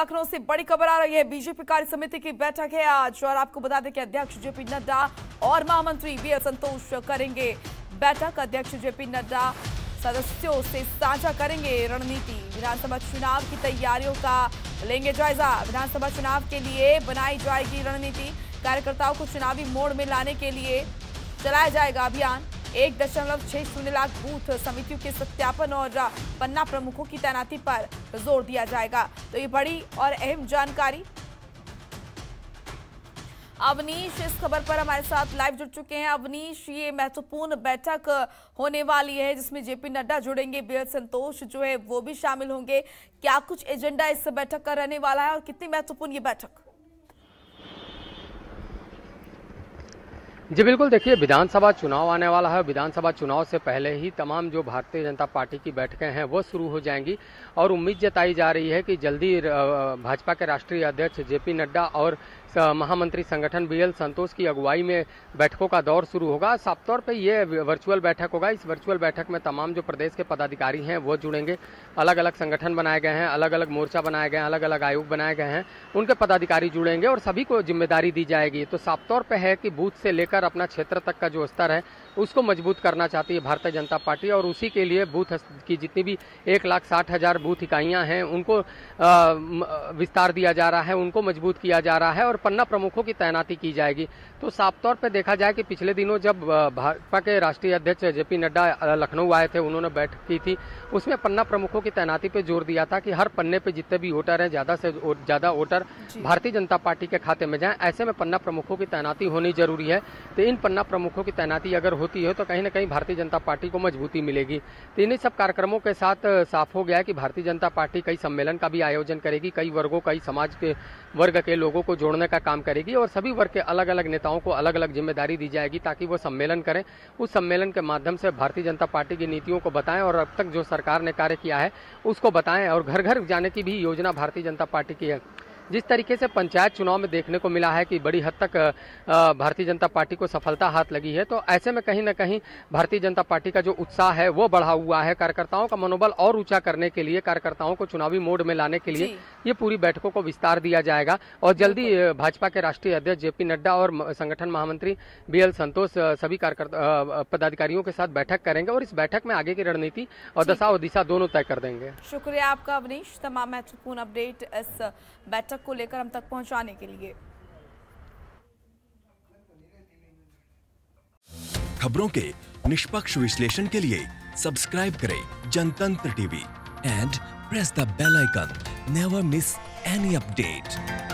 लखनऊ से बड़ी खबर आ रही है। बीजेपी कार्य समिति की बैठक है आज और आपको बता दें कि अध्यक्ष जेपी नड्डा और महामंत्री बीएल संतोष करेंगे बैठक। अध्यक्ष जेपी नड्डा सदस्यों से साझा करेंगे रणनीति। विधानसभा चुनाव की तैयारियों का लेंगे जायजा। विधानसभा चुनाव के लिए बनाई जाएगी रणनीति। कार्यकर्ताओं को चुनावी मोड़ में लाने के लिए चलाया जाएगा अभियान। 1.60 लाख बूथ समितियों के सत्यापन और पन्ना प्रमुखों की तैनाती पर जोर दिया जाएगा। तो ये बड़ी और अहम जानकारी। अवनीश इस खबर पर हमारे साथ लाइव जुड़ चुके हैं। अवनीश, ये महत्वपूर्ण बैठक होने वाली है जिसमें जेपी नड्डा जुड़ेंगे, बीएल संतोष जो है वो भी शामिल होंगे। क्या कुछ एजेंडा इस बैठक का रहने वाला है और कितनी महत्वपूर्ण ये बैठक? जी बिल्कुल, देखिए विधानसभा चुनाव आने वाला है। विधानसभा चुनाव से पहले ही तमाम जो भारतीय जनता पार्टी की बैठकें हैं वो शुरू हो जाएंगी और उम्मीद जताई जा रही है कि जल्दी भाजपा के राष्ट्रीय अध्यक्ष जेपी नड्डा और महामंत्री संगठन बीएल संतोष की अगुवाई में बैठकों का दौर शुरू होगा। साफ तौर पे ये वर्चुअल बैठक होगा। इस वर्चुअल बैठक में तमाम जो प्रदेश के पदाधिकारी हैं वो जुड़ेंगे। अलग अलग संगठन बनाए गए हैं, अलग अलग मोर्चा बनाए गए हैं, अलग अलग आयोग बनाए गए हैं, उनके पदाधिकारी जुड़ेंगे और सभी को जिम्मेदारी दी जाएगी। तो साफ तौर पर है कि बूथ से लेकर अपना क्षेत्र तक का जो स्तर है उसको मजबूत करना चाहती है भारतीय जनता पार्टी और उसी के लिए बूथ की जितनी भी 1,60,000 बूथ इकाइयां हैं उनको विस्तार दिया जा रहा है, उनको मजबूत किया जा रहा है और पन्ना प्रमुखों की तैनाती की जाएगी। तो साफ तौर पर देखा जाए कि पिछले दिनों जब भाजपा के राष्ट्रीय अध्यक्ष जेपी नड्डा लखनऊ आए थे, उन्होंने बैठक की थी, उसमें पन्ना प्रमुखों की तैनाती पे जोर दिया था कि हर पन्ने पे जितने भी वोटर हैं ज्यादा से ज्यादा वोटर भारतीय जनता पार्टी के खाते में जाएं। ऐसे में पन्ना प्रमुखों की तैनाती होनी जरूरी है। तो इन पन्ना प्रमुखों की तैनाती अगर होती है तो कहीं ना कहीं भारतीय जनता पार्टी को मजबूती मिलेगी। तो इन्हीं सब कार्यक्रमों के साथ साफ हो गया है कि भारतीय जनता पार्टी कई सम्मेलन का भी आयोजन करेगी, कई वर्गों, कई समाज के वर्ग के लोगों को जोड़ने का काम करेगी और सभी वर्ग के अलग अलग नेताओं को अलग अलग जिम्मेदारी दी जाएगी ताकि वो सम्मेलन करें। उस सम्मेलन के माध्यम से भारतीय जनता पार्टी की नीतियों को बताएं और अब तक जो सरकार ने कार्य किया है उसको बताएं और घर घर जाने की भी योजना भारतीय जनता पार्टी की है। जिस तरीके से पंचायत चुनाव में देखने को मिला है कि बड़ी हद तक भारतीय जनता पार्टी को सफलता हाथ लगी है, तो ऐसे में कहीं ना कहीं भारतीय जनता पार्टी का जो उत्साह है वो बढ़ा हुआ है। कार्यकर्ताओं का मनोबल और ऊंचा करने के लिए, कार्यकर्ताओं को चुनावी मोड में लाने के लिए ये पूरी बैठकों को विस्तार दिया जाएगा और जल्दी भाजपा के राष्ट्रीय अध्यक्ष जेपी नड्डा और संगठन महामंत्री बीएल संतोष सभी कार्यकर्ता पदाधिकारियों के साथ बैठक करेंगे और इस बैठक में आगे की रणनीति और दशा और दिशा दोनों तय कर देंगे। शुक्रिया आपका अवनीश, तमाम महत्वपूर्ण अपडेट इस बैठक को लेकर हम तक पहुंचाने के लिए। खबरों के निष्पक्ष विश्लेषण के लिए सब्सक्राइब करें Jantantra TV and press the bell icon. Never miss any update.